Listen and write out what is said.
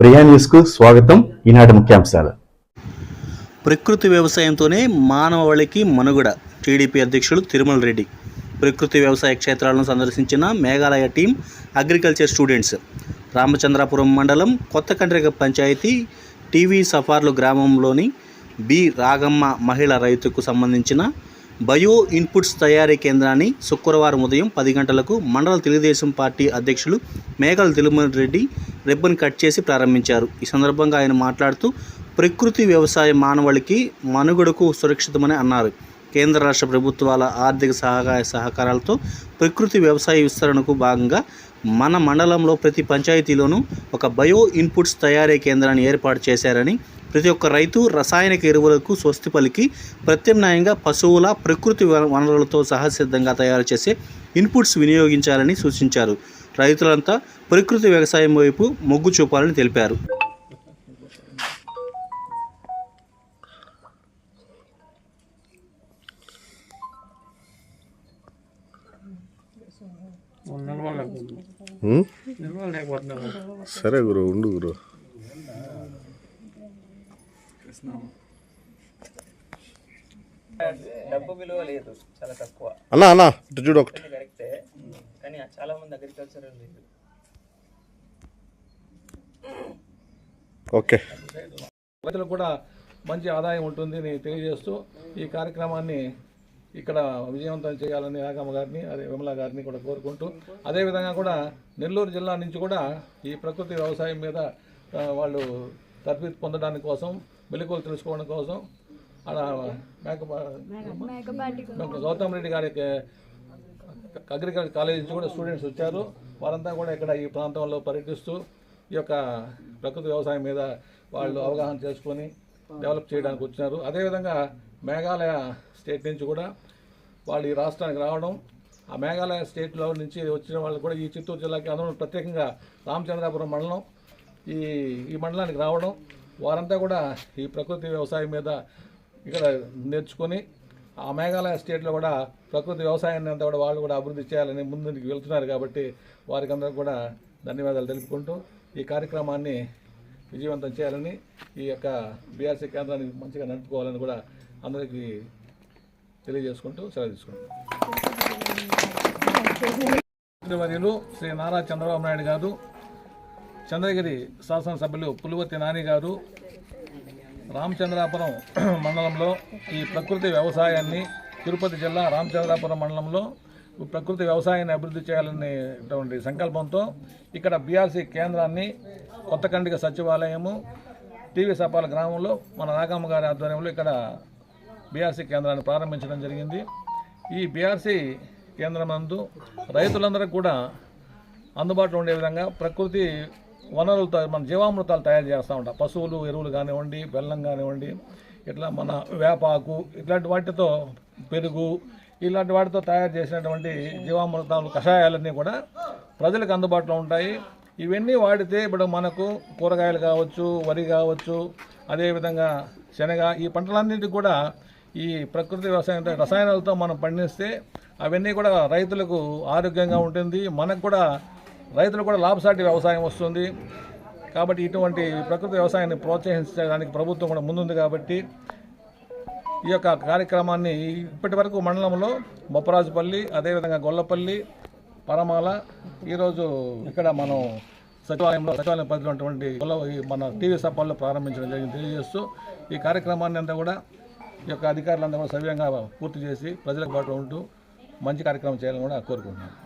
ప్రియా న్యూస్కు స్వాగతం. ఈనాటి ముఖ్యాంశాలు. ప్రకృతి వ్యవసాయంతోనే మానవాళికి మనుగడ. టీడీపీ అధ్యక్షులు తిరుమల రెడ్డి. ప్రకృతి వ్యవసాయ క్షేత్రాలను సందర్శించిన Meghalaya team agriculture students. Ramachandrapuram మండలం కొత్తకండ్రిగ పంచాయతీ టీవీ సఫార్లు గ్రామంలోని బి రాగమ్మ మహిళ రైతుకు సంబంధించిన బయో ఇన్పుట్స్ తయారీ కేంద్రాన్ని శుక్రవారం ఉదయం 10 గంటలకు మండల తెలుగుదేశం పార్టీ అధ్యక్షులు మేఘాల తిరుమల రెడ్డి రిబ్బన్ కట్ చేసి ప్రారంభించారు. ఈ సందర్భంగా ఆయన మాట్లాడుతూ ప్రకృతి వ్యవసాయ మానవాళికి మనుగడకు సురక్షితమని అన్నారు. కేంద్ర రాష్ట్ర ప్రభుత్వాల ఆర్థిక సహకారాలతో ప్రకృతి వ్యవసాయ విస్తరణకు భాగంగా మన మండలంలో ప్రతి పంచాయతీలోనూ ఒక బయో ఇన్పుట్స్ తయారీ కేంద్రాన్ని ఏర్పాటు చేశారని, ప్రతి ఒక్క రైతు రసాయనిక ఎరువులకు స్వస్తి పలికి ప్రత్యామ్నాయంగా పశువుల ప్రకృతి వనరులతో సహసిద్ధంగా తయారు చేసే ఇన్పుట్స్ వినియోగించాలని సూచించారు. రైతులంతా ప్రకృతి వ్యవసాయం వైపు మొగ్గు చూపాలని తెలిపారు. సరే గురు, ఉండు గురు. డబ్బు విలువ లేదు, చాలా తక్కువ. అన్నా ఇటు చూడు ఒకటి. కరెక్టే, కానీ చాలా మంది అగ్రికల్చర్ లేదు. ఓకే, రైతులకు కూడా మంచి ఆదాయం ఉంటుంది తెలియజేస్తూ ఈ కార్యక్రమాన్ని ఇక్కడ విజయవంతం చేయాలని రాగమ్మ గారిని, అదే విమలా గారిని కూడా కోరుకుంటూ, అదేవిధంగా కూడా నెల్లూరు జిల్లా నుంచి కూడా ఈ ప్రకృతి వ్యవసాయం మీద వాళ్ళు తర్ఫీదు పొందడానికి కోసం, మెలకువలు తెలుసుకోవడం కోసం గౌతమ్ రెడ్డి గారి అగ్రికల్చర్ కాలేజ్ నుంచి కూడా స్టూడెంట్స్ వచ్చారు. వారంతా కూడా ఇక్కడ ఈ ప్రాంతంలో పర్యటిస్తూ ఈ యొక్క ప్రకృతి వ్యవసాయం మీద వాళ్ళు అవగాహన చేసుకొని డెవలప్ చేయడానికి వచ్చినారు. అదేవిధంగా మేఘాలయ స్టేట్ నుంచి కూడా వాళ్ళు ఈ రాష్ట్రానికి రావడం, ఆ మేఘాలయ స్టేట్లో నుంచి వచ్చిన వాళ్ళు కూడా ఈ చిత్తూరు జిల్లాకి, అందులో ప్రత్యేకంగా రామచంద్రాపురం మండలం ఈ మండలానికి రావడం, వారంతా కూడా ఈ ప్రకృతి వ్యవసాయం మీద ఇక్కడ నేర్చుకొని ఆ మేఘాలయ స్టేట్లో కూడా ప్రకృతి వ్యవసాయాన్ని అంతా కూడా వాళ్ళు కూడా అభివృద్ధి చేయాలని ముందుకు వెళ్తున్నారు. కాబట్టి వారికి అందరూ కూడా ధన్యవాదాలు తెలుపుకుంటూ ఈ కార్యక్రమాన్ని విజయవంతం చేయాలని, ఈ యొక్క బీఆర్సీ కేంద్రాన్ని మంచిగా నడుపుకోవాలని కూడా అందరికీ తెలియజేసుకుంటూ సెలవు తీసుకుంటాం. మంత్రివర్యులు శ్రీ నారా చంద్రబాబు నాయుడు గారు, చంద్రగిరి శాసనసభ్యులు పులివర్తి నాని గారు రామచంద్రాపురం మండలంలో ఈ ప్రకృతి వ్యవసాయాన్ని, తిరుపతి జిల్లా రామచంద్రాపురం మండలంలో ప్రకృతి వ్యవసాయాన్ని అభివృద్ధి చేయాలనేటువంటి సంకల్పంతో ఇక్కడ బీఆర్సీ కేంద్రాన్ని కొత్తకండ్రిగ సచివాలయము టీవీ సపాల గ్రామంలో మన రాగమ్మ గారి ఆధ్వర్యంలో ఇక్కడ బీఆర్సీ కేంద్రాన్ని ప్రారంభించడం జరిగింది. ఈ బీఆర్సీ కేంద్రం నందు రైతులందరూ కూడా అందుబాటులో ఉండే విధంగా ప్రకృతి వనరులతో మన జీవామృతాలు తయారు చేస్తూ ఉంటాం. పశువులు ఎరువులు కానివ్వండి, బెల్లం కానివ్వండి, ఇట్లా మన వేపాకు, ఇట్లాంటి వాటితో పెరుగు, ఇలాంటి వాటితో తయారు చేసినటువంటి జీవామృతాలు, కషాయాలన్నీ కూడా ప్రజలకు అందుబాటులో ఉంటాయి. ఇవన్నీ వాడితే ఇప్పుడు మనకు కూరగాయలు కావచ్చు, వరి కావచ్చు, అదేవిధంగా శనగ, ఈ పంటలన్నింటికి కూడా ఈ ప్రకృతి వ్యవసాయం రసాయనాలతో మనం పండిస్తే అవన్నీ కూడా రైతులకు ఆరోగ్యంగా ఉంటుంది, మనకు కూడా రైతులు కూడా లాభసాటి వ్యవసాయం వస్తుంది. కాబట్టి ఇటువంటి ప్రకృతి వ్యవసాయాన్ని ప్రోత్సహించడానికి ప్రభుత్వం కూడా ముందుంది. కాబట్టి ఈ యొక్క కార్యక్రమాన్ని ఇప్పటి వరకు మండలంలో బొప్పరాజుపల్లి, అదేవిధంగా గొల్లపల్లి, పరమాల, ఈరోజు ఇక్కడ మనం సచివాలయం పరిధిలో ఉన్నటువంటి మన టీవీ సభల్లో ప్రారంభించడం జరిగింది. తెలియజేస్తూ ఈ కార్యక్రమాన్ని అంతా కూడా ఈ యొక్క అధికారులంతా కూడా సవ్యంగా పూర్తి చేసి ప్రజలకు పాటు ఉంటూ మంచి కార్యక్రమం చేయాలని కూడా కోరుకుంటున్నాను.